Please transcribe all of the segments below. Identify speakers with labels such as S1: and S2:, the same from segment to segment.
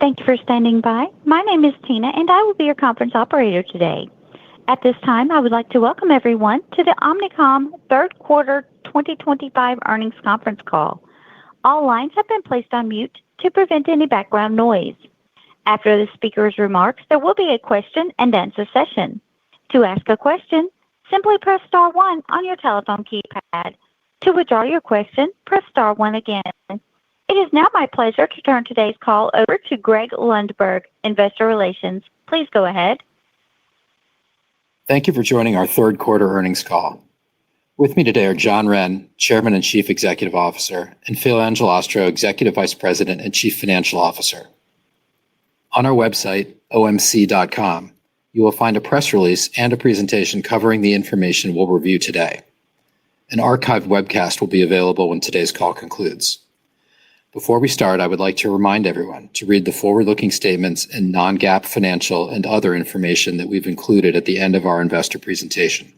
S1: Thank you for standing by. My name is Tina, and I will be your conference operator today. At this time, I would like to welcome everyone to the Omnicom third quarter 2025 earnings conference call. All lines have been placed on mute to prevent any background noise. After the speaker's remarks, there will be a question-and-answer session. To ask a question, simply press star one on your telephone keypad. To withdraw your question, press star one again. It is now my pleasure to turn today's call over to Greg Lundberg, Investor Relations. Please go ahead.
S2: Thank you for joining our third quarter earnings call. With me today are John Wren, Chairman and Chief Executive Officer, and Phil Angelastro, Executive Vice President and Chief Financial Officer. On our website, omc.com, you will find a press release and a presentation covering the information we'll review today. An archived webcast will be available when today's call concludes. Before we start, I would like to remind everyone to read the forward-looking statements and non-GAAP financial and other information that we've included at the end of our investor presentation.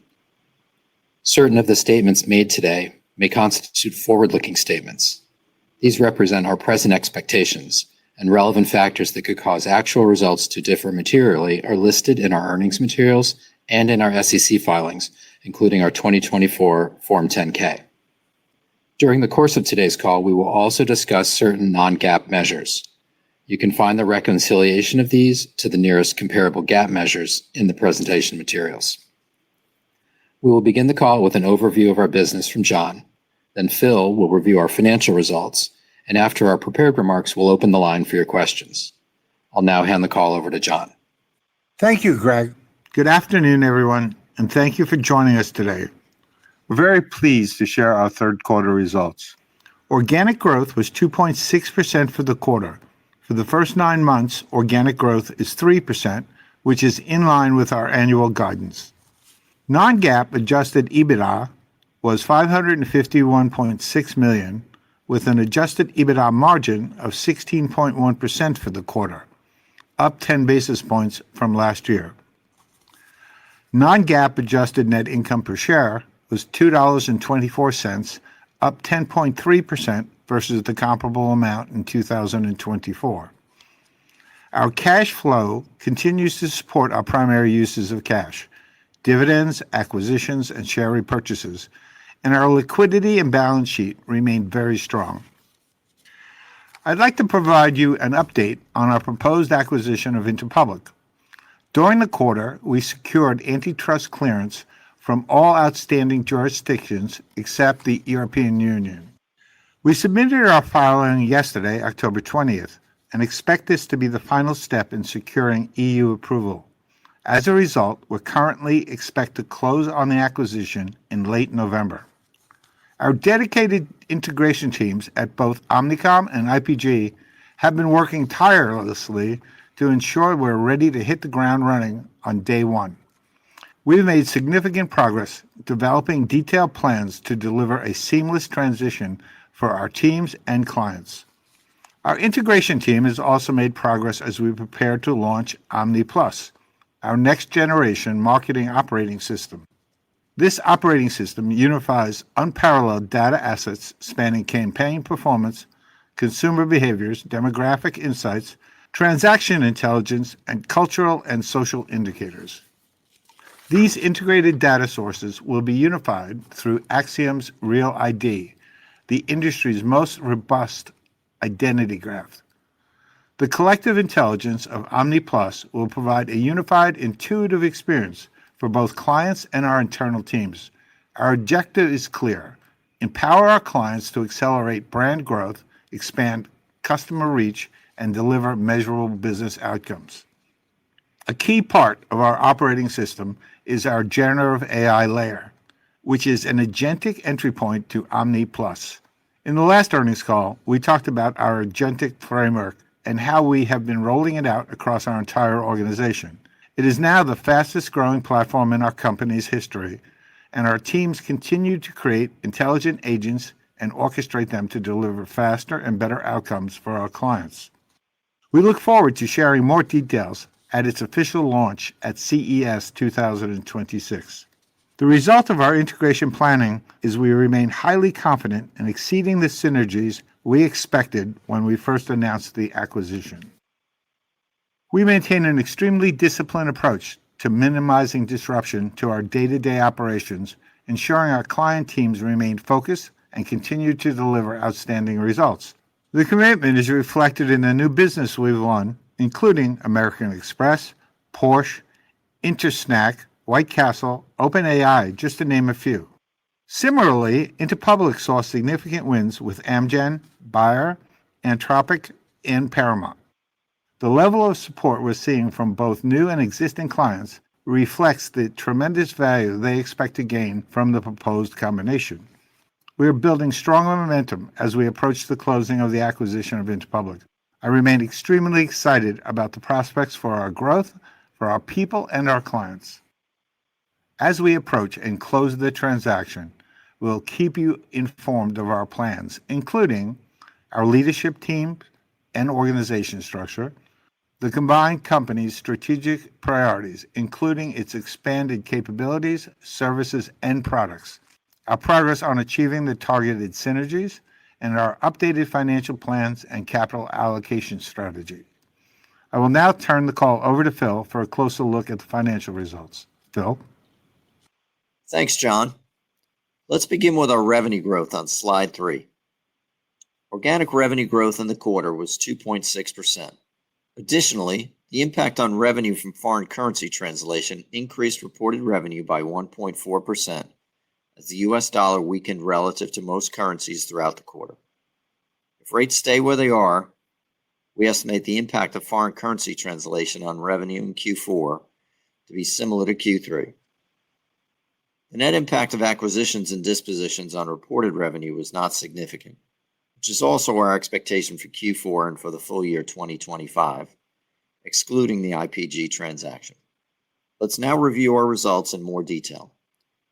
S2: Certain of the statements made today may constitute forward-looking statements. These represent our present expectations, and relevant factors that could cause actual results to differ materially are listed in our earnings materials and in our SEC filings, including our 2024 Form 10-K. During the course of today's call, we will also discuss certain non-GAAP measures. You can find the reconciliation of these to the nearest comparable GAAP measures in the presentation materials. We will begin the call with an overview of our business from John. Then Phil will review our financial results, and after our prepared remarks, we'll open the line for your questions. I'll now hand the call over to John.
S3: Thank you, Greg. Good afternoon, everyone, and thank you for joining us today. We're very pleased to share our third quarter results. Organic growth was 2.6% for the quarter. For the first 9 months, organic growth is 3%, which is in line with our annual guidance. Non-GAAP adjusted EBITDA was $551.6 million, with an adjusted EBITDA margin of 16.1% for the quarter, up 10 basis points from last year. Non-GAAP adjusted net income per share was $2.24, up 10.3% versus the comparable amount in 2024. Our cash flow continues to support our primary uses of cash: dividends, acquisitions, and share repurchases, and our liquidity and balance sheet remain very strong. I'd like to provide you an update on our proposed acquisition of Interpublic. During the quarter, we secured antitrust clearance from all outstanding jurisdictions except the European Union. We submitted our filing yesterday, October 20th, and expect this to be the final step in securing EU approval. As a result, we currently expect to close on the acquisition in late November. Our dedicated integration teams at both Omnicom and IPG have been working tirelessly to ensure we're ready to hit the ground running on day one. We've made significant progress developing detailed plans to deliver a seamless transition for our teams and clients. Our integration team has also made progress as we prepare to launch Omni Plus, our next-generation marketing operating system. This operating system unifies unparalleled data assets spanning campaign performance, consumer behaviors, demographic insights, transaction intelligence, and cultural and social indicators. These integrated data sources will be unified through Acxiom's Real ID, the industry's most robust identity graph. The collective intelligence of Omni Plus will provide a unified, intuitive experience for both clients and our internal teams. Our objective is clear: empower our clients to accelerate brand growth, expand customer reach, and deliver measurable business outcomes. A key part of our operating system is our generative AI layer, which is an agentic entry point to Omni Plus. In the last earnings call, we talked about our agentic framework and how we have been rolling it out across our entire organization. It is now the fastest growing platform in our company's history, and our teams continue to create intelligent agents and orchestrate them to deliver faster and better outcomes for our clients. We look forward to sharing more details at its official launch at CES 2026. The result of our integration planning is we remain highly confident in exceeding the synergies we expected when we first announced the acquisition. We maintain an extremely disciplined approach to minimizing disruption to our day-to-day operations, ensuring our client teams remain focused and continue to deliver outstanding results. The commitment is reflected in the new business we've won, including American Express, Porsche, Intersnack, White Castle, OpenAI, just to name a few. Similarly, Interpublic saw significant wins with Amgen, Bayer, Anthropic, and Paramount. The level of support we're seeing from both new and existing clients reflects the tremendous value they expect to gain from the proposed combination. We are building strong momentum as we approach the closing of the acquisition of Interpublic. I remain extremely excited about the prospects for our growth, for our people, and our clients. As we approach and close the transaction, we'll keep you informed of our plans, including our leadership team and organization structure, the combined company's strategic priorities, including its expanded capabilities, services, and products, our progress on achieving the targeted synergies, and our updated financial plans and capital allocation strategy. I will now turn the call over to Phil for a closer look at the financial results. Phil?
S4: Thanks, John. Let's begin with our revenue growth on slide 3. Organic revenue growth in the quarter was 2.6%. Additionally, the impact on revenue from foreign currency translation increased reported revenue by 1.4% as the U.S. dollar weakened relative to most currencies throughout the quarter. If rates stay where they are, we estimate the impact of foreign currency translation on revenue in Q4 to be similar to Q3. The net impact of acquisitions and dispositions on reported revenue was not significant, which is also our expectation for Q4 and for the full year 2025, excluding the IPG transaction. Let's now review our results in more detail,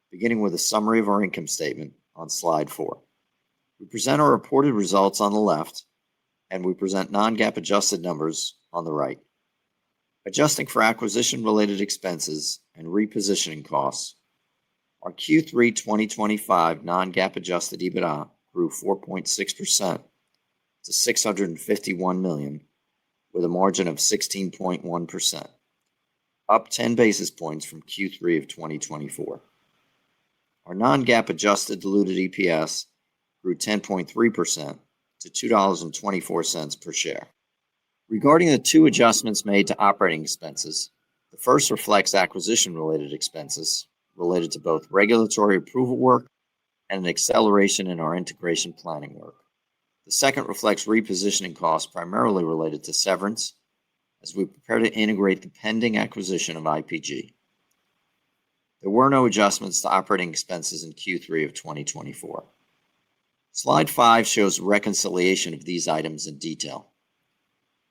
S4: beginning with a summary of our income statement on slide 4. We present our reported results on the left, and we present non-GAAP adjusted numbers on the right. Adjusting for acquisition-related expenses and repositioning costs, our Q3 2025 non-GAAP adjusted EBITDA grew 4.6% to $651 million, with a margin of 16.1%, up 10 basis points from Q3 of 2024. Our non-GAAP adjusted diluted EPS grew 10.3% to $2.24 per share. Regarding the two adjustments made to operating expenses, the first reflects acquisition-related expenses related to both regulatory approval work and an acceleration in our integration planning work. The second reflects repositioning costs primarily related to severance as we prepare to integrate the pending acquisition of IPG. There were no adjustments to operating expenses in Q3 of 2024. Slide 5 shows reconciliation of these items in detail.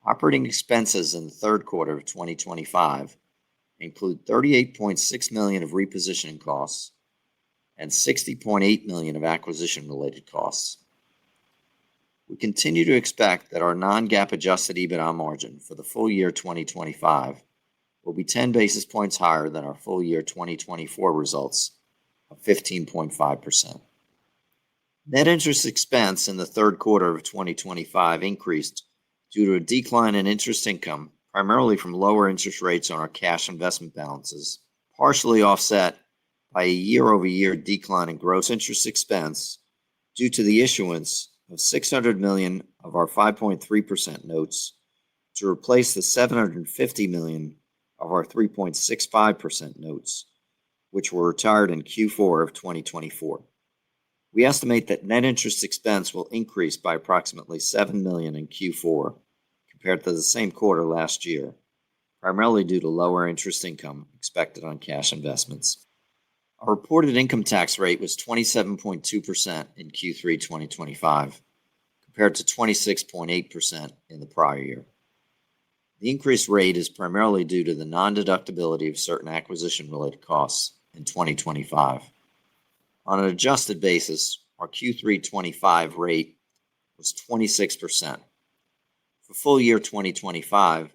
S4: Operating expenses in the third quarter of 2025 include $38.6 million of repositioning costs and $60.8 million of acquisition-related costs. We continue to expect that our non-GAAP adjusted EBITDA margin for the full year 2025 will be 10 basis points higher than our full year 2024 results of 15.5%. Net interest expense in the third quarter of 2025 increased due to a decline in interest income, primarily from lower interest rates on our cash investment balances, partially offset by a year-over-year decline in gross interest expense due to the issuance of $600 million of our 5.3% notes to replace the $750 million of our 3.65% notes, which were retired in Q4 of 2024. We estimate that net interest expense will increase by approximately $7 million in Q4 compared to the same quarter last year, primarily due to lower interest income expected on cash investments. Our reported income tax rate was 27.2% in Q3 2025, compared to 26.8% in the prior year. The increased rate is primarily due to the non-deductibility of certain acquisition-related costs in 2025. On an adjusted basis, our Q3 25 rate was 26%. For full year 2025,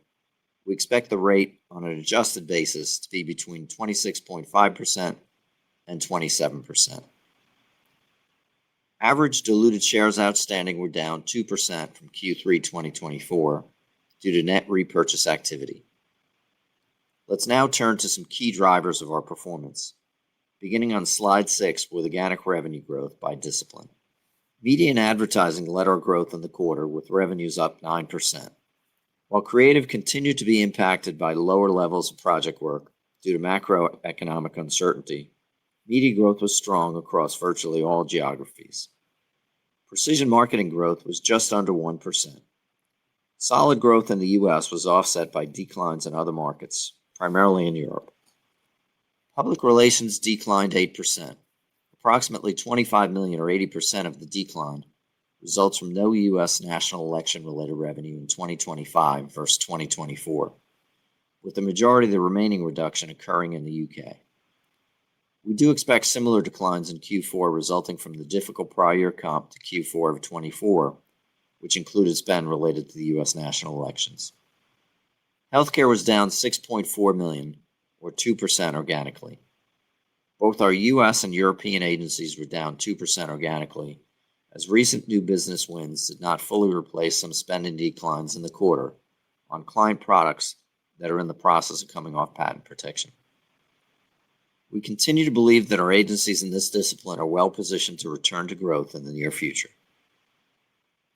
S4: we expect the rate on an adjusted basis to be between 26.5% and 27%. Average diluted shares outstanding were down 2% from Q3 2024 due to net repurchase activity. Let's now turn to some key drivers of our performance, beginning on slide 6 with organic revenue growth by discipline. Media and advertising led our growth in the quarter with revenues up 9%. While creative continued to be impacted by lower levels of project work due to macroeconomic uncertainty, media growth was strong across virtually all geographies. Precision marketing growth was just under 1%. Solid growth in the U.S. was offset by declines in other markets, primarily in Europe. Public relations declined 8%. Approximately $25 million or 80% of the decline results from no U.S. national election-related revenue in 2025 versus 2024, with the majority of the remaining reduction occurring in the U.K. We do expect similar declines in Q4 resulting from the difficult prior year comp to Q4 of 24, which included spend related to the U.S. national elections. Healthcare was down $6.4 million, or 2% organically. Both our U.S. and European agencies were down 2% organically, as recent new business wins did not fully replace some spending declines in the quarter on client products that are in the process of coming off patent protection. We continue to believe that our agencies in this discipline are well positioned to return to growth in the near future.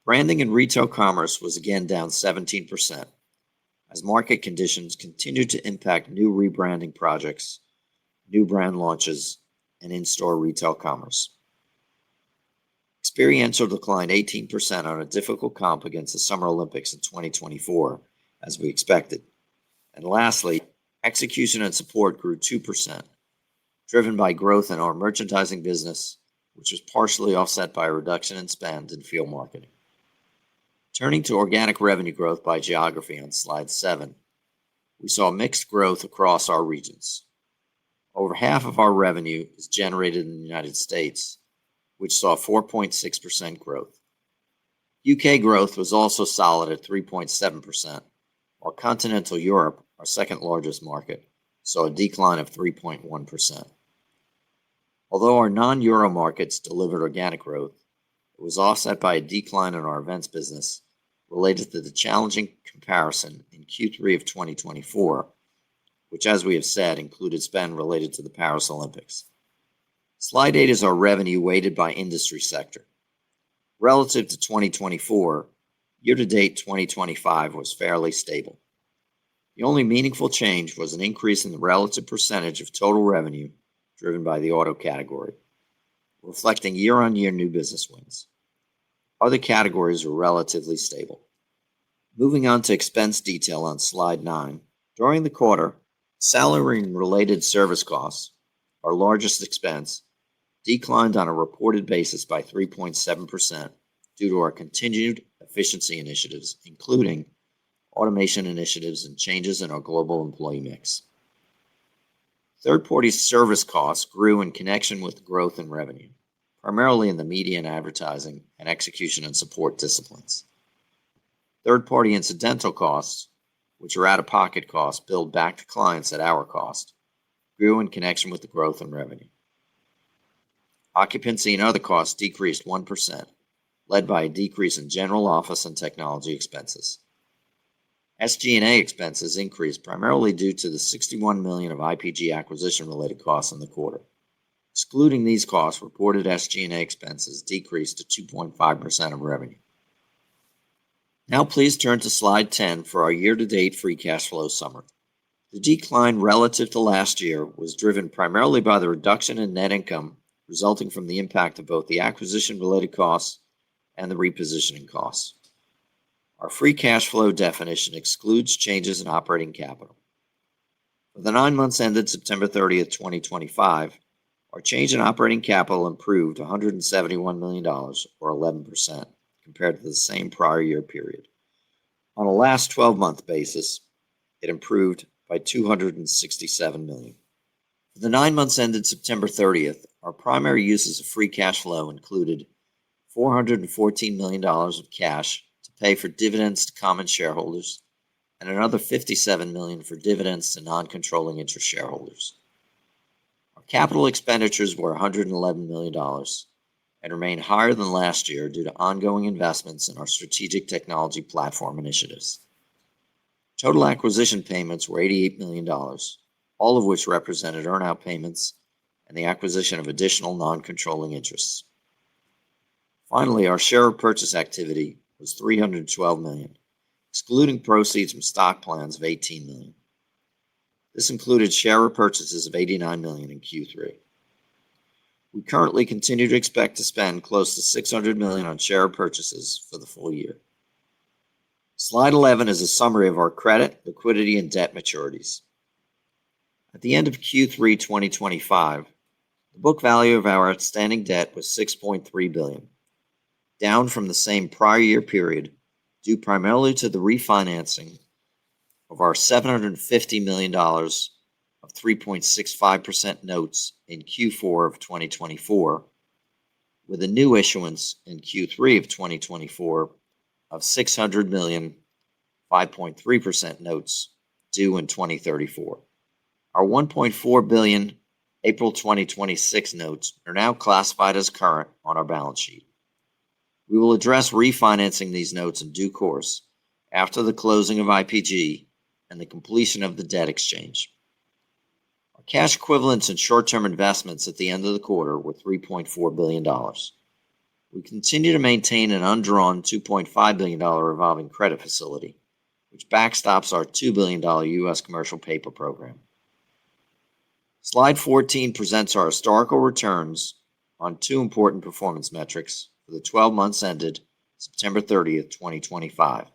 S4: Branding and retail commerce was again down 17%, as market conditions continued to impact new rebranding projects, new brand launches, and in-store retail commerce. Experiential declined 18% on a difficult comp against the Summer Olympics in 2024, as we expected. And lastly, execution and support grew 2%, driven by growth in our merchandising business, which was partially offset by a reduction in spend in field marketing. Turning to organic revenue growth by geography on slide 7, we saw mixed growth across our regions. Over half of our revenue is generated in the United States, which saw 4.6% growth. UK growth was also solid at 3.7%, while continental Europe, our second largest market, saw a decline of 3.1%. Although our non-Euro markets delivered organic growth, it was offset by a decline in our events business related to the challenging comparison in Q3 of 2024, which, as we have said, included spend related to the Paris Olympics. Slide 8 is our revenue weighted by industry sector. Relative to 2024, year-to-date 2025 was fairly stable. The only meaningful change was an increase in the relative percentage of total revenue driven by the auto category, reflecting year-on-year new business wins. Other categories were relatively stable. Moving on to expense detail on slide 9. During the quarter, salary and related service costs, our largest expense, declined on a reported basis by 3.7% due to our continued efficiency initiatives, including automation initiatives and changes in our global employee mix. Third-party service costs grew in connection with growth in revenue, primarily in the media and advertising and execution and support disciplines. Third-party incidental costs, which are out-of-pocket costs billed back to clients at our cost, grew in connection with the growth in revenue. Occupancy and other costs decreased 1%, led by a decrease in general office and technology expenses. SG&A expenses increased primarily due to the $61 million of IPG acquisition-related costs in the quarter. Excluding these costs, reported SG&A expenses decreased to 2.5% of revenue. Now please turn to slide 10 for our year-to-date free cash flow summary. The decline relative to last year was driven primarily by the reduction in net income resulting from the impact of both the acquisition-related costs and the repositioning costs. Our free cash flow definition excludes changes in operating capital. For the 9 months ended September 30th, 2025, our change in operating capital improved $171 million, or 11%, compared to the same prior year period. On a last 12-month basis, it improved by $267 million. For the 9 months ended September 30th, our primary uses of free cash flow included $414 million of cash to pay for dividends to common shareholders and another $57 million for dividends to non-controlling interest shareholders. Our capital expenditures were $111 million and remain higher than last year due to ongoing investments in our strategic technology platform initiatives. Total acquisition payments were $88 million, all of which represented earn-out payments and the acquisition of additional non-controlling interests. Finally, our share repurchase activity was $312 million, excluding proceeds from stock plans of $18 million. This included share repurchases of $89 million in Q3. We currently continue to expect to spend close to $600 million on share purchases for the full year. Slide 11 is a summary of our credit, liquidity, and debt maturities. At the end of Q3 2025, the book value of our outstanding debt was $6.3 billion, down from the same prior year period due primarily to the refinancing of our $750 million of 3.65% notes in Q4 of 2024, with a new issuance in Q3 of 2024 of $600 million 5.3% notes due in 2034. Our $1.4 billion April 2026 notes are now classified as current on our balance sheet. We will address refinancing these notes in due course after the closing of IPG and the completion of the debt exchange. Our cash equivalents and short-term investments at the end of the quarter were $3.4 billion. We continue to maintain an undrawn $2.5 billion revolving credit facility, which backstops our $2 billion U.S. commercial paper program. Slide 14 presents our historical returns on two important performance metrics for the 12 months ended September 30th, 2025.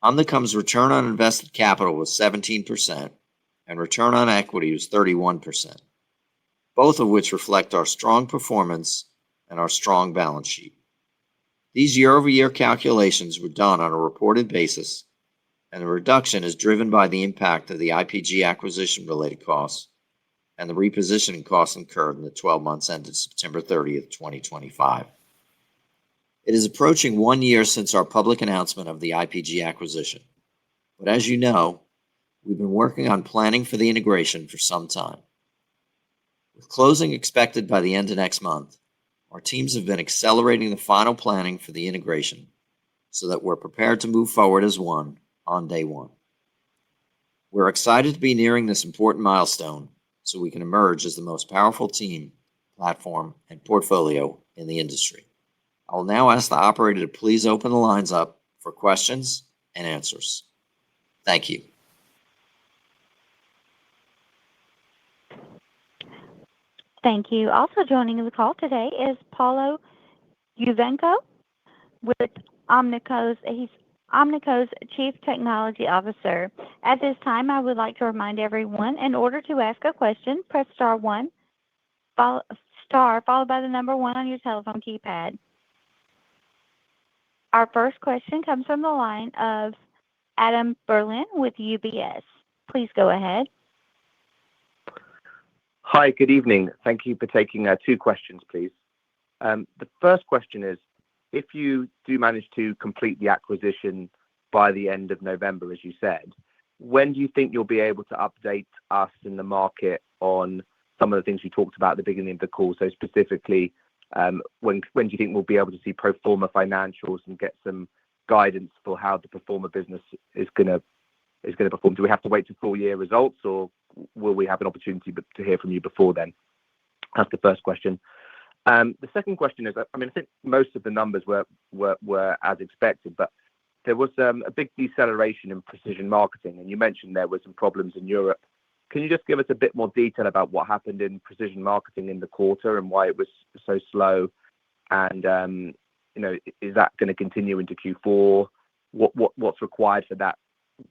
S4: Omnicom's return on invested capital was 17%, and return on equity was 31%, both of which reflect our strong performance and our strong balance sheet. These year-over-year calculations were done on a reported basis, and the reduction is driven by the impact of the IPG acquisition-related costs and the repositioning costs incurred in the 12 months ended September 30th, 2025. It is approaching 1 year since our public announcement of the IPG acquisition, but as you know, we've been working on planning for the integration for some time. With closing expected by the end of next month, our teams have been accelerating the final planning for the integration so that we're prepared to move forward as one on day one. We're excited to be nearing this important milestone so we can emerge as the most powerful team, platform, and portfolio in the industry. I will now ask the operator to please open the lines up for questions and answers. Thank you.
S1: Thank you. Also joining the call today is Paulo Uvenco with Omnicom's. He's Omnicom's Chief Technology Officer. At this time, I would like to remind everyone, in order to ask a question, press star followed by the number 1 on your telephone keypad. Our first question comes from the line of Adam Berlin with UBS. Please go ahead.
S5: Hi, good evening. Thank you for taking 2 questions, please. The first question is, if you do manage to complete the acquisition by the end of November, as you said, when do you think you'll be able to update us in the market on some of the things you talked about at the beginning of the call? So specifically, when do you think we'll be able to see pro forma financials and get some guidance for how the pro forma business is going to perform? Do we have to wait to full year results, or will we have an opportunity to hear from you before then? That's the first question. The second question is, I think most of the numbers were as expected, but there was a big deceleration in precision marketing, and you mentioned there were some problems in Europe. Can you just give us a bit more detail about what happened in precision marketing in the quarter and why it was so slow? And is that going to continue into Q4? What's required for that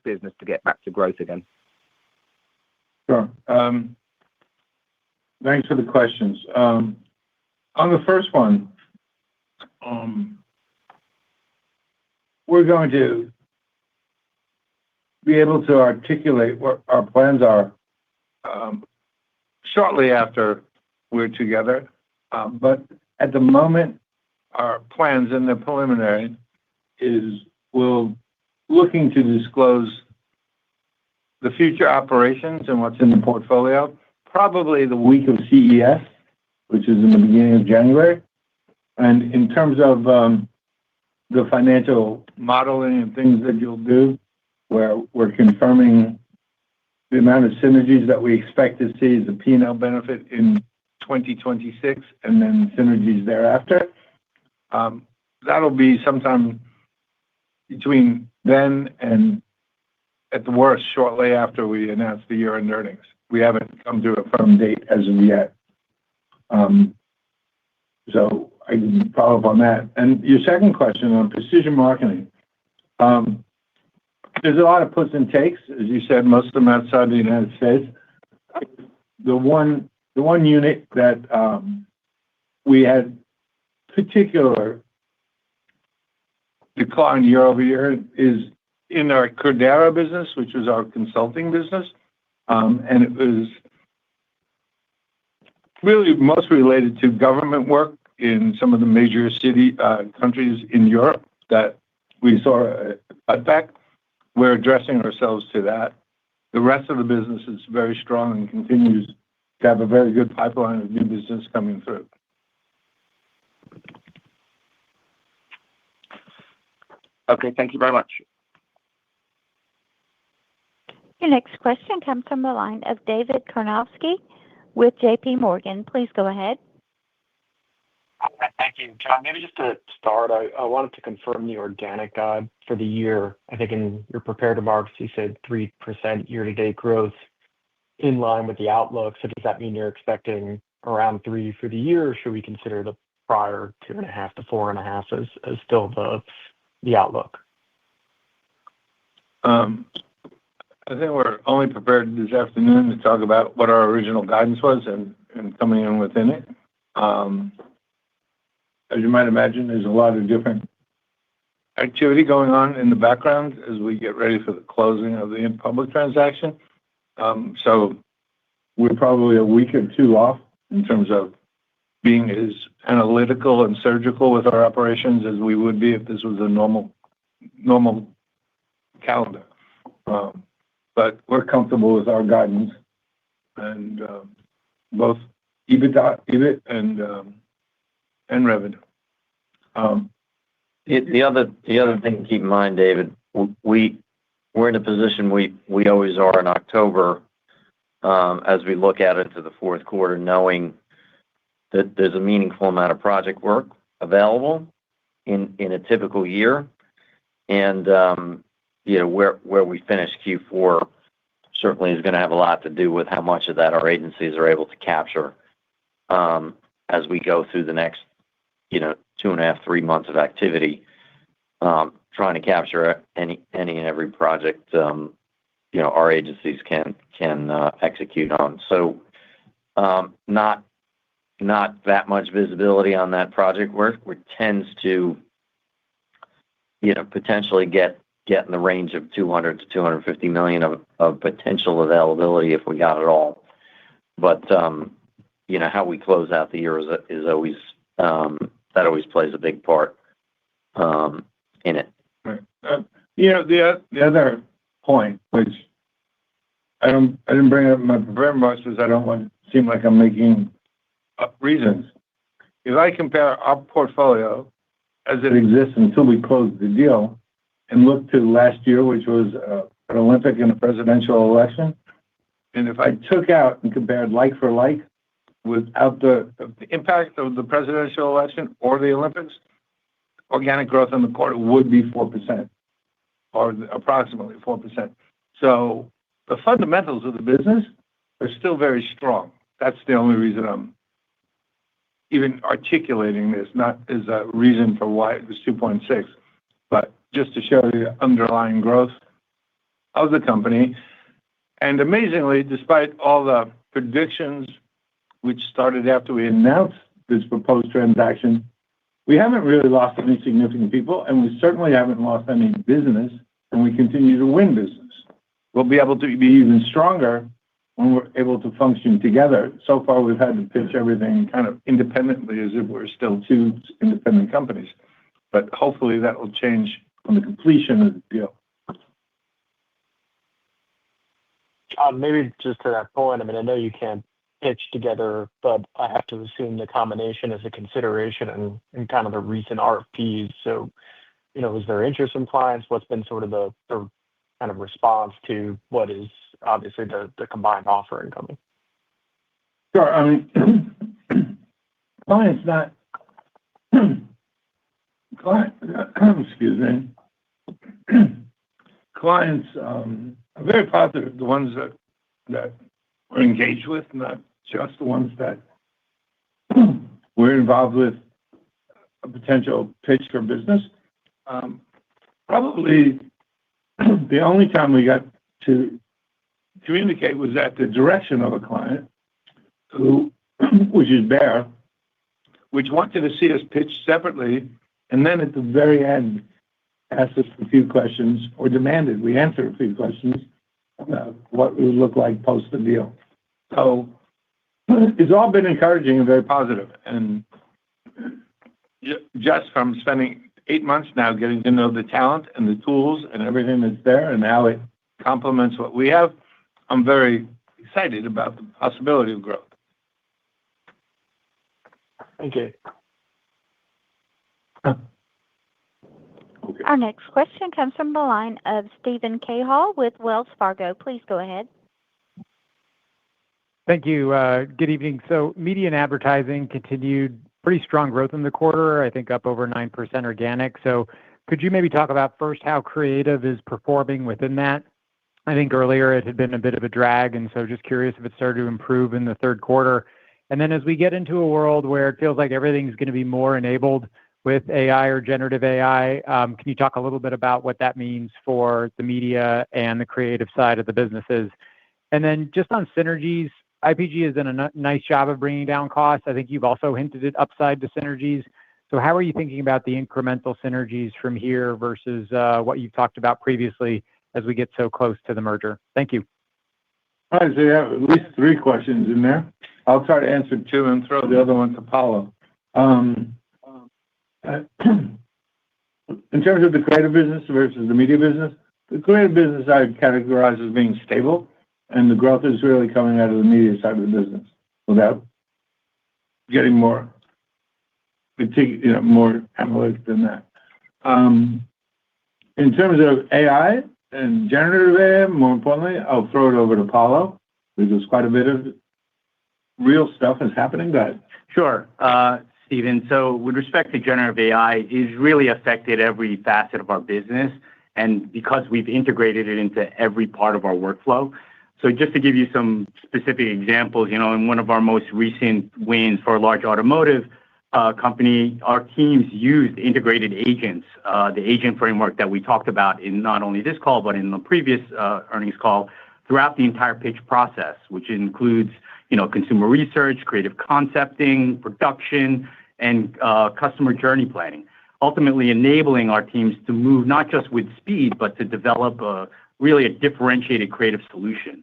S5: business to get back to growth again?
S3: Sure. Thanks for the questions. On the first one, we're going to be able to articulate what our plans are shortly after we're together. But at the moment, our plans in the preliminary is we're looking to disclose the future operations and what's in the portfolio, probably the week of CES, which is in the beginning of January. And in terms of the financial modeling and things that you'll do, where we're confirming the amount of synergies that we expect to see as a P&L benefit in 2026 and then synergies thereafter. That'll be sometime between then and, at the worst, shortly after we announce the year-end earnings. We haven't come to a firm date as of yet. So I can follow up on that. And your second question on precision marketing, there's a lot of puts and takes. As you said, most of them outside the United States. The one unit that we had particular decline year over year is in our Cordera business, which was our consulting business. And it was really most related to government work in some of the major countries in Europe that we saw a cutback. We're addressing ourselves to that. The rest of the business is very strong and continues to have a very good pipeline of new business coming through.
S5: Okay, thank you very much.
S1: Your next question comes from the line of David Karnovsky with JP Morgan. Please go ahead.
S6: Thank you, John. Maybe just to start, I wanted to confirm the organic guide for the year. I think in your prepared remarks, you said 3% year-to-date growth in line with the outlook. So does that mean you're expecting around 3% for the year, or should we consider the prior 2.5% to 4.5% as still the outlook?
S3: I think we're only prepared this afternoon to talk about what our original guidance was and coming in within it. As you might imagine, there's a lot of different activity going on in the background as we get ready for the closing of the in-public transaction. So we're probably a week or two off in terms of being as analytical and surgical with our operations as we would be if this was a normal calendar. But we're comfortable with our guidance and both EBIT and revenue.
S4: The other thing to keep in mind, David, we're in a position we always are in October as we look out into the fourth quarter, knowing that there's a meaningful amount of project work available in a typical year, and where we finish Q4 certainly is going to have a lot to do with how much of that our agencies are able to capture as we go through the next 2.5, 3 months of activity, trying to capture any and every project our agencies can execute on. So not that much visibility on that project work, which tends to potentially get in the range of $200 to $250 million of potential availability if we got it all. But how we close out the year is always that always plays a big part in it.
S3: Right. The other point, which I didn't bring up in my prepared remarks, because I don't want to seem like I'm making up reasons. If I compare our portfolio as it exists until we close the deal and look to last year, which was an Olympic and a presidential election, and if I took out and compared like for like without the impact of the presidential election or the Olympics, organic growth in the quarter would be 4%, or approximately 4%. So the fundamentals of the business are still very strong. That's the only reason I'm even articulating this, not as a reason for why it was 2.6, but just to show the underlying growth of the company. And amazingly, despite all the predictions which started after we announced this proposed transaction, we haven't really lost any significant people, and we certainly haven't lost any business, and we continue to win business. We'll be able to be even stronger when we're able to function together. So far, we've had to pitch everything kind of independently as if we're still two independent companies. But hopefully that will change on the completion of the deal.
S6: John, maybe just to that point, I know you can't pitch together, but I have to assume the combination is a consideration in kind of the recent RFPs. So, is there interest from clients? What's been sort of the kind kind of response to what is obviously the combined offering coming?
S3: Sure. I mean, clients not client, excuse me. Clients are very positive. The ones that we're engaged with, not just the ones that we're involved with a potential pitch for business. Probably the only time we got to communicate was at the direction of a client which is Bear, which wanted to see us pitch separately, and then at the very end asked us a few questions or demanded we answer a few questions about what it would look like post the deal. So it's all been encouraging and very positive. And just from spending 8 months now getting to know the talent and the tools and everything that's there and how it complements what we have, I'm very excited about the possibility of growth.
S6: Thank you.
S3: Okay.
S1: Our next question comes from the line of Stephen Cahill with Wells Fargo. Please go ahead.
S7: Thank you. Good evening. So media and advertising continued pretty strong growth in the quarter, I think up over 9% organic. So could you maybe talk about first how creative is performing within that? I think earlier it had been a bit of a drag, and so just curious if it started to improve in the third quarter. And then as we get into a world where it feels like everything's going to be more enabled with AI or generative AI, can you talk a little bit about what that means for the media and the creative side of the businesses? And then just on synergies, IPG has done a nice job of bringing down costs. I think you've also hinted at upside to synergies. So how are you thinking about the incremental synergies from here versus what you've talked about previously as we get so close to the merger? Thank you.
S3: All right, so you have at least 3 questions in there. I'll try to answer 2 and throw the other one to Paulo. In terms of the creative business versus the media business, the creative business I would categorize as being stable, and the growth is really coming out of the media side of the business without getting more analytic than that. In terms of AI and generative AI, more importantly, I'll throw it over to Paulo because quite a bit of real stuff is happening. Go ahead.
S8: Sure, Stephen. So with respect to generative AI, it's really affected every facet of our business, and because we've integrated it into every part of our workflow. So just to give you some specific examples, in one of our most recent wins for a large automotive company, our teams used integrated agents, the agent framework that we talked about in not only this call, but in the previous earnings call, throughout the entire pitch process, which includes, consumer research, creative concepting, production, and customer journey planning, ultimately enabling our teams to move not just with speed, but to develop really a differentiated creative solution.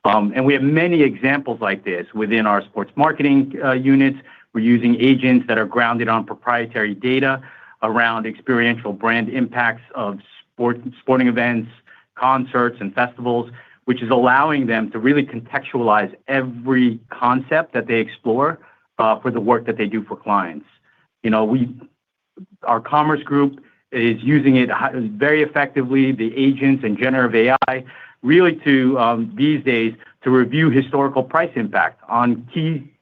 S8: And we have many examples like this within our sports marketing units. We're using agents that are grounded on proprietary data around experiential brand impacts of sporting events, concerts, and festivals, which is allowing them to really contextualize every concept that they explore for the work that they do for clients. Our commerce group is using it very effectively, the agents and generative AI, really to these days to review historical price impact on key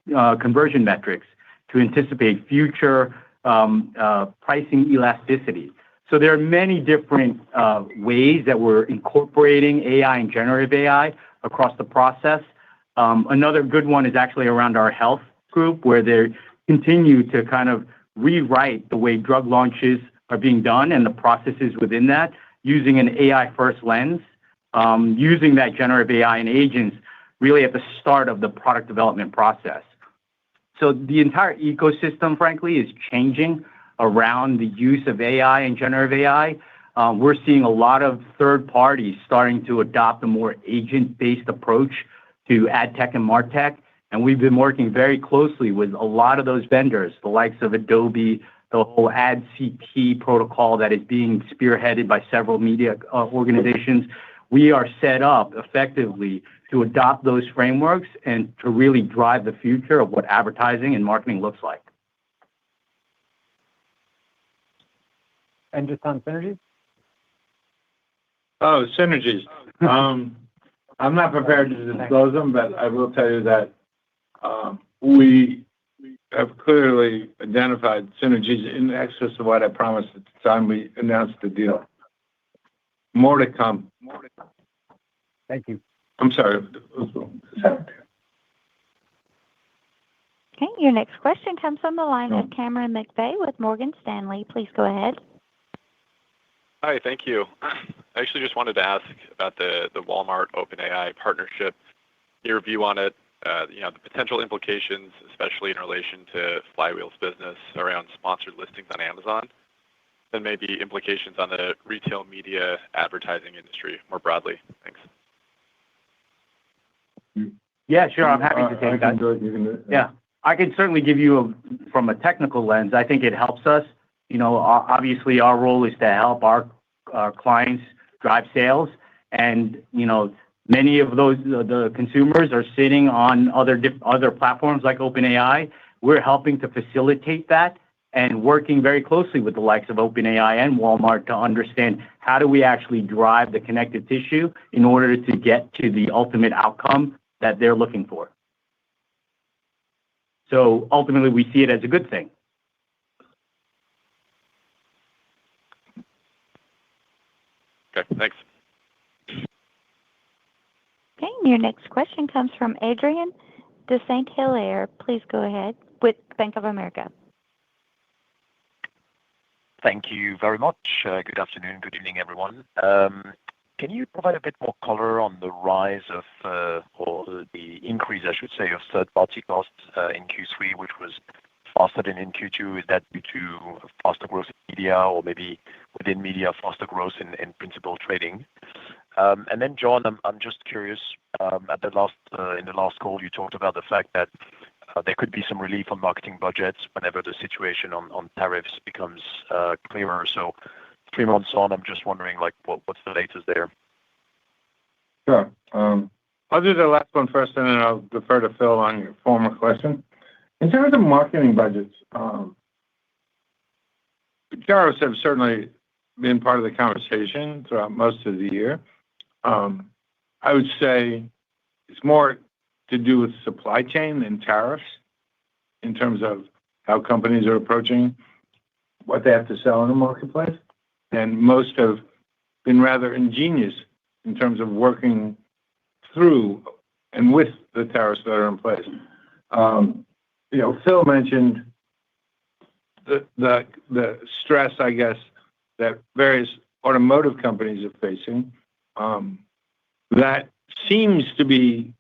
S8: conversion metrics to anticipate future pricing elasticity. So there are many different ways that we're incorporating AI and generative AI across the process. Another good one is actually around our health group, where they continue to kind of rewrite the way drug launches are being done and the processes within that, using an AI-first lens, using that generative AI and agents really at the start of the product development process. So the entire ecosystem, frankly, is changing around the use of AI and generative AI. We're seeing a lot of third parties starting to adopt a more agent-based approach to ad tech and martech. And we've been working very closely with a lot of those vendors, the likes of Adobe, the whole AdCP protocol that is being spearheaded by several media organizations. We are set up effectively to adopt those frameworks and to really drive the future of what advertising and marketing looks like.
S7: And just on synergies?
S3: Oh, synergies. I'm not prepared to disclose them, but I will tell you that we have clearly identified synergies in excess of what I promised at the time we announced the deal. More to come.
S7: Thank you.
S3: I'm sorry.
S1: Okay, your next question comes from the line of Cameron McVeigh with Morgan Stanley. Please go ahead.
S9: Hi, thank you. I actually just wanted to ask about the Walmart OpenAI partnership, your view on it, the potential implications, especially in relation to Flywheel's business around sponsored listings on Amazon, and maybe implications on the retail media advertising industry more broadly. Thanks.
S8: Yeah, sure. I'm happy to take that.
S3: You can do it.
S8: Yeah. I can certainly give you from a technical lens. I think it helps us. Obviously, our role is to help our clients drive sales, and many of those the consumers are sitting on other platforms like OpenAI. We're helping to facilitate that and working very closely with the likes of OpenAI and Walmart to understand how do we actually drive the connective tissue in order to get to the ultimate outcome that they're looking for. So ultimately, we see it as a good thing.
S9: Okay, thanks.
S1: Okay, your next question comes from Adrian de Saint Hilaire. Please go ahead with Bank of America.
S10: Thank you very much. Good afternoon, good evening, everyone. Can you provide a bit more color on the rise of, or the increase, I should say, of third-party costs in Q3, which was faster than in Q2? Is that due to faster growth in media, or maybe within media, faster growth in principal trading? And then, John, I'm just curious. In the last call, you talked about the fact that there could be some relief on marketing budgets whenever the situation on tariffs becomes clearer. So 3 months on, I'm just wondering, what's the latest there?
S3: Sure. I'll do the last one first, and then I'll defer to Phil on your former question. In terms of marketing budgets, tariffs have certainly been part of the conversation throughout most of the year. I would say it's more to do with supply chain than tariffs in terms of how companies are approaching what they have to sell in the marketplace. And most have been rather ingenious in terms of working through and with the tariffs that are in place. Phil mentioned the stress, I guess, that various automotive companies are facing. That seems to be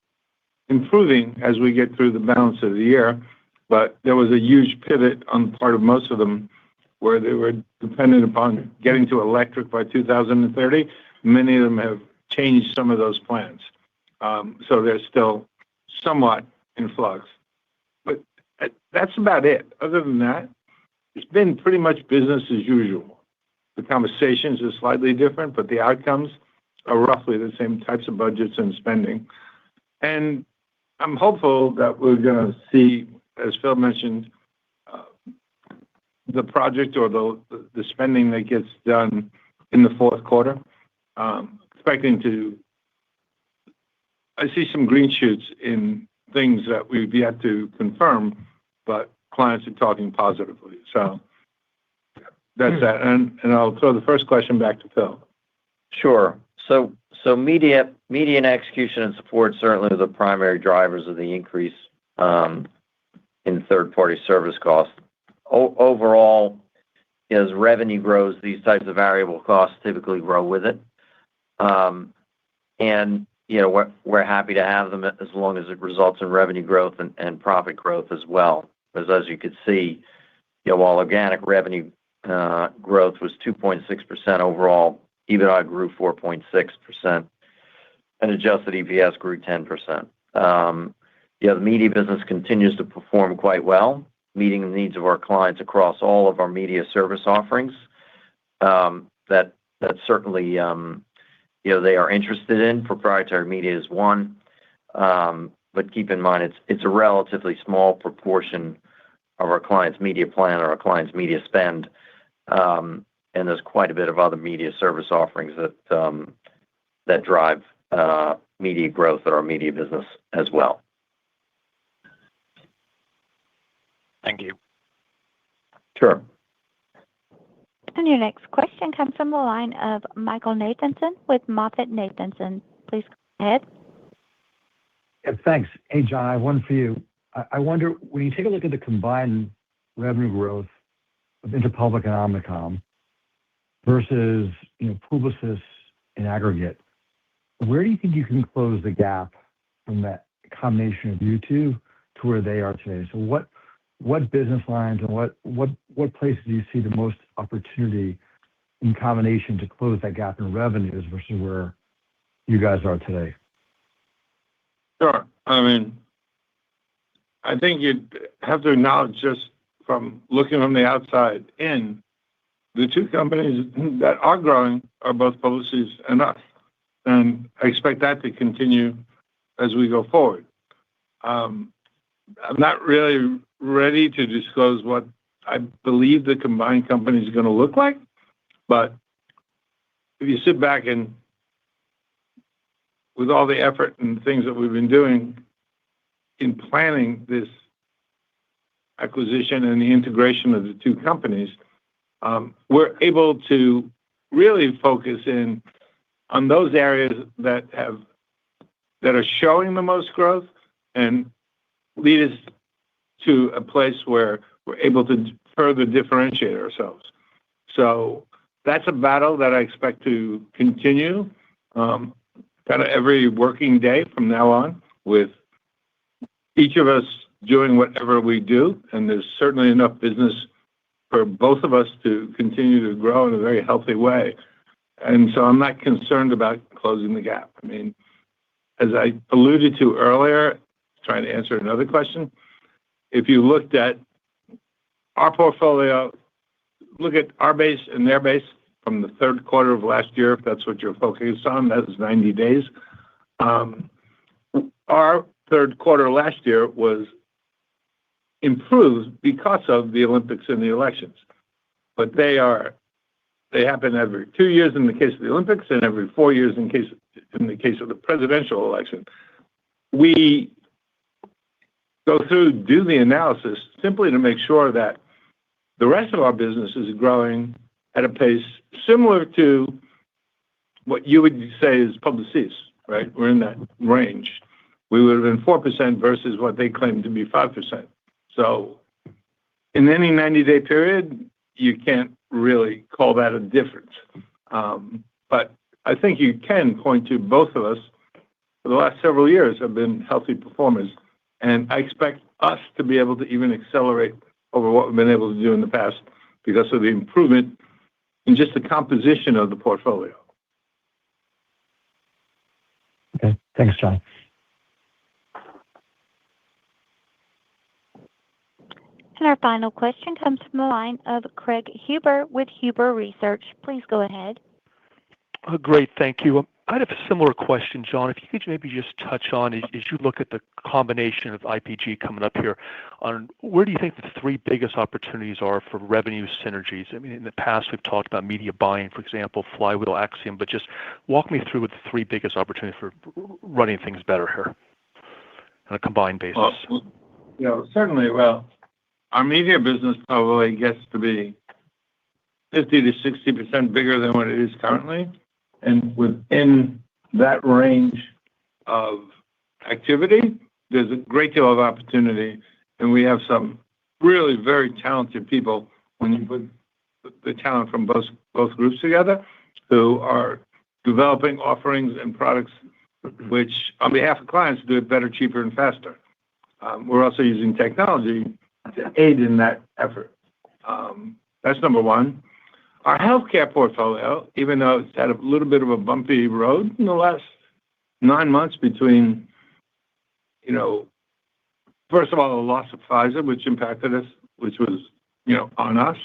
S3: improving as we get through the balance of the year, but there was a huge pivot on the part of most of them where they were dependent upon getting to electric by 2030. Many of them have changed some of those plans. So they're still somewhat in flux. But that's about it. Other than that, it's been pretty much business as usual. The conversations are slightly different, but the outcomes are roughly the same types of budgets and spending. And I'm hopeful that we're going to see, as Phil mentioned, the project or the spending that gets done in the fourth quarter. Expecting to, I see some green shoots in things that we've yet to confirm, but clients are talking positively. So that's that. And I'll throw the first question back to Phil.
S4: Sure. So media and execution and support certainly are the primary drivers of the increase in third-party service costs. Overall, as revenue grows, these types of variable costs typically grow with it. And we're happy to have them as long as it results in revenue growth and profit growth as well. Because as you could see, while organic revenue growth was 2.6% overall, EBITDA grew 4.6%, and adjusted EPS grew 10%. The media business continues to perform quite well, meeting the needs of our clients across all of our media service offerings. That certainly they are interested in. Proprietary media is one, but keep in mind it's a relatively small proportion of our clients' media plan or our clients' media spend, and there's quite a bit of other media service offerings that
S11: that drive media growth at our media business as well.
S10: Thank you.
S11: Sure.
S1: And your next question comes from the line of Michael Nathanson with MoffettNathanson. Please go ahead.
S12: Yeah, thanks. Hey, John, I have one for you. I wonder, when you take a look at the combined revenue growth of Interpublic and Omnicom versus Publicis in aggregate, where do you think you can close the gap from that combination of you two to where they are today? So what business lines and what places do you see the most opportunity in combination to close that gap in revenues versus where you guys are today?
S3: Sure. I mean, I think you'd have to acknowledge, just from looking from the outside in, the two companies that are growing are both Publicis and us. And I expect that to continue as we go forward. I'm not really ready to disclose what I believe the combined company is going to look like. But if you sit back and, with all the effort and things that we've been doing in planning this acquisition and the integration of the two companies, we're able to really focus in on those areas that are showing the most growth and lead us to a place where we're able to further differentiate ourselves. So that's a battle that I expect to continue kind of every working day from now on, with each of us doing whatever we do. And there's certainly enough business for both of us to continue to grow in a very healthy way. And so I'm not concerned about closing the gap. I mean, as I alluded to earlier, trying to answer another question, if you looked at our portfolio, look at our base and their base from the third quarter of last year, if that's what you're focused on, that was 90 days. Our third quarter last year was improved because of the Olympics and the elections. But they happen every 2 years in the case of the Olympics and every 4 years in the case of the presidential election. We go through, do the analysis simply to make sure that the rest of our business is growing at a pace similar to what you would say is Publicis, right? We're in that range. We would have been 4% versus what they claim to be 5%. So in any 90-day period, you can't really call that a difference. But I think you can point to both of us for the last several years have been healthy performers. And I expect us to be able to even accelerate over what we've been able to do in the past because of the improvement in just the composition of the portfolio.
S12: Okay. Thanks, John.
S1: And our final question comes from the line of Craig Huber with Huber Research. Please go ahead.
S13: Great. Thank you. I have a similar question, John. If you could maybe just touch on, as you look at the combination of IPG coming up here, on where do you think the three biggest opportunities are for revenue synergies? I mean, in the past, we've talked about media buying, for example, Flywheel, Axiom, but just walk me through what the three biggest opportunities for running things better here on a combined basis.
S3: Well, certainly, our media business probably gets to be 50 to 60% bigger than what it is currently. And within that range of activity, there's a great deal of opportunity. And we have some really very talented people when you put the talent from both groups together who are developing offerings and products which, on behalf of clients, do it better, cheaper, and faster. We're also using technology to aid in that effort. That's number one. Our healthcare portfolio, even though it's had a little bit of a bumpy road in the last 9 months between, first of all, the loss of Pfizer, which impacted us, which was, on us,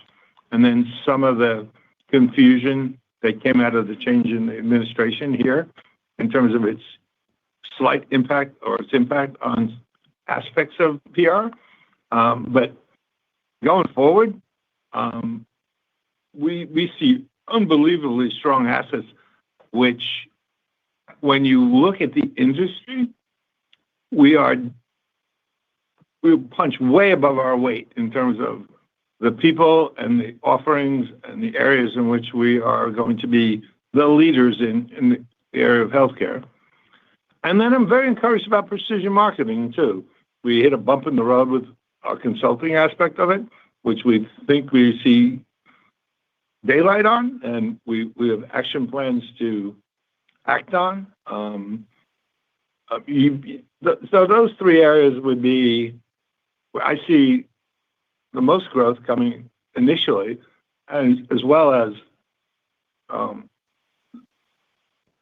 S3: and then some of the confusion that came out of the change in the administration here in terms of its slight impact or its impact on aspects of PR. But going forward, we see unbelievably strong assets, which when you look at the industry, we punch way above our weight in terms of the people and the offerings and the areas in which we are going to be the leaders in the area of healthcare. And then I'm very encouraged about precision marketing too. We hit a bump in the road with our consulting aspect of it, which we think we see daylight on, and we have action plans to act on. So those three areas would be where I see the most growth coming initially, and as well as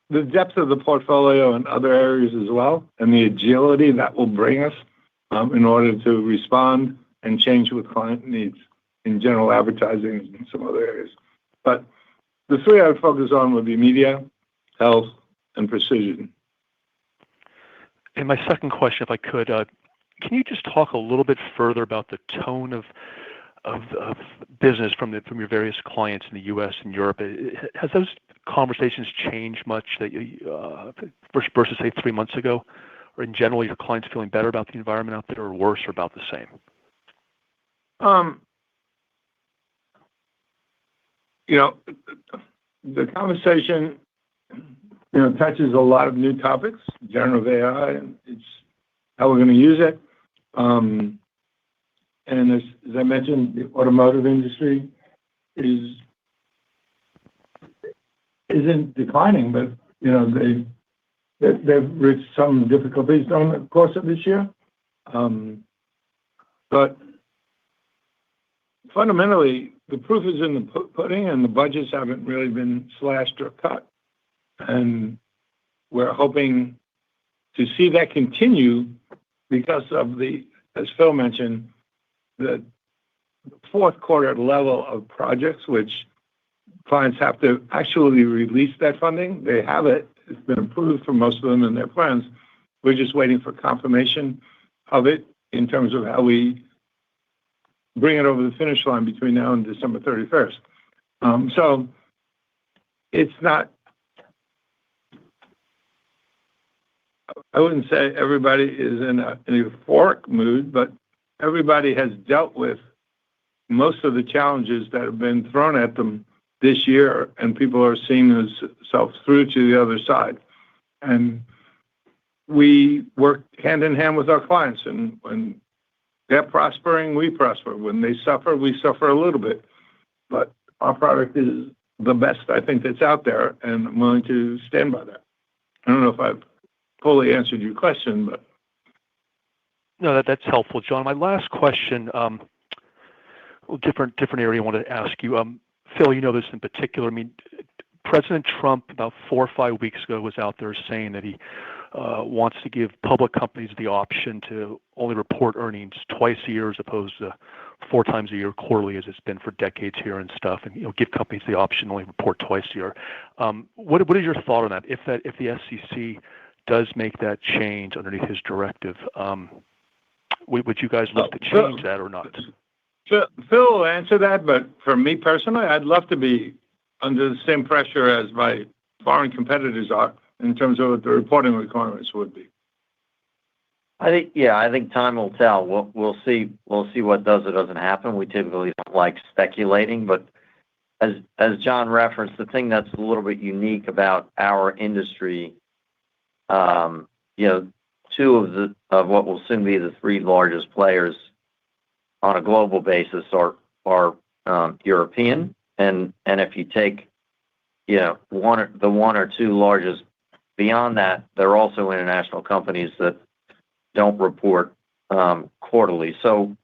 S3: the depth of the portfolio in other areas as well, and the agility that will bring us in order to respond and change with client needs in general advertising and some other areas. But the three I would focus on would be media, health, and precision.
S13: And my second question, if I could, can you just talk a little bit further about the tone of business from your various clients in the U.S. and Europe? Has those conversations changed much that versus say 3 months ago, or in general, your clients feeling better about the environment out there, or worse, or about the same?
S3: The conversation, touches a lot of new topics, generative AI, and it's how we're going to use it. And as I mentioned, the automotive industry isn't declining, but they've reached some difficulties during the course of this year. But fundamentally, the proof is in the pudding, and the budgets haven't really been slashed or cut. And we're hoping to see that continue because of as Phil mentioned, the fourth quarter level of projects, which clients have to actually release that funding. They have it. It's been approved for most of them in their plans. We're just waiting for confirmation of it in terms of how we bring it over the finish line between now and December 31st. So it's not, I wouldn't say everybody is in an euphoric mood, but everybody has dealt with most of the challenges that have been thrown at them this year, and people are seeing themselves through to the other side. And we work hand in hand with our clients, and when they're prospering, we prosper. When they suffer, we suffer a little bit. But our product is the best, I think, that's out there, and I'm willing to stand by that. I don't know if I've fully answered your question, but.
S13: No, that's helpful, John. My last question, different area I wanted to ask you. Phil, you know this in particular. I mean, President Trump about 4 or 5 weeks ago was out there saying that he wants to give public companies the option to only report earnings twice a year as opposed to 4 times a year quarterly, as it's been for decades here and stuff, and give companies the option to only report twice a year. What is your thought on that? If the SEC does make that change underneath his directive, would you guys look to change that or not?
S3: Phil will answer that, but for me personally, I'd love to be under the same pressure as my foreign competitors are in terms of what the reporting requirements would be.
S11: I think time will tell. We'll see what does or doesn't happen. We typically don't like speculating, but as John referenced, the thing that's a little bit unique about our industry, two of what will soon be the 3 largest players on a global basis are European, and if you take the 1 or 2 largest beyond that, they're also international companies that don't report quarterly. So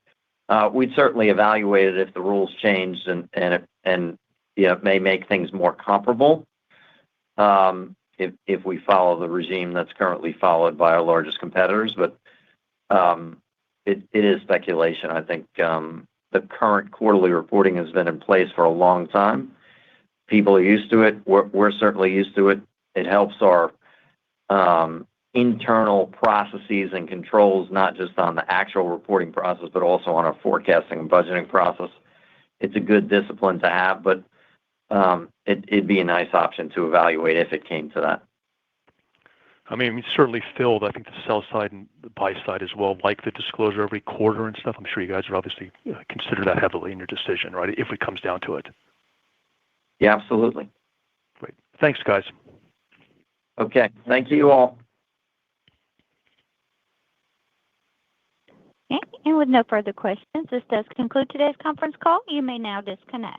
S11: we'd certainly evaluate it if the rules changed, and it may make things more comparable if we follow the regime that's currently followed by our largest competitors. But it is speculation. I think the current quarterly reporting has been in place for a long time. People are used to it. We're certainly used to it. It helps our internal processes and controls, not just on the actual reporting process, but also on our forecasting and budgeting process. It's a good discipline to have, but it'd be a nice option to evaluate if it came to that.
S13: I mean, certainly, Phil, I think the sell side and the buy side as well, like the disclosure every quarter and stuff. I'm sure you guys would obviously consider that heavily in your decision, right, if it comes down to it.
S11: Yeah, absolutely.
S13: Great. Thanks, guys.
S11: Okay. Thank you all.
S1: Okay, and with no further questions, this does conclude today's conference call. You may now disconnect.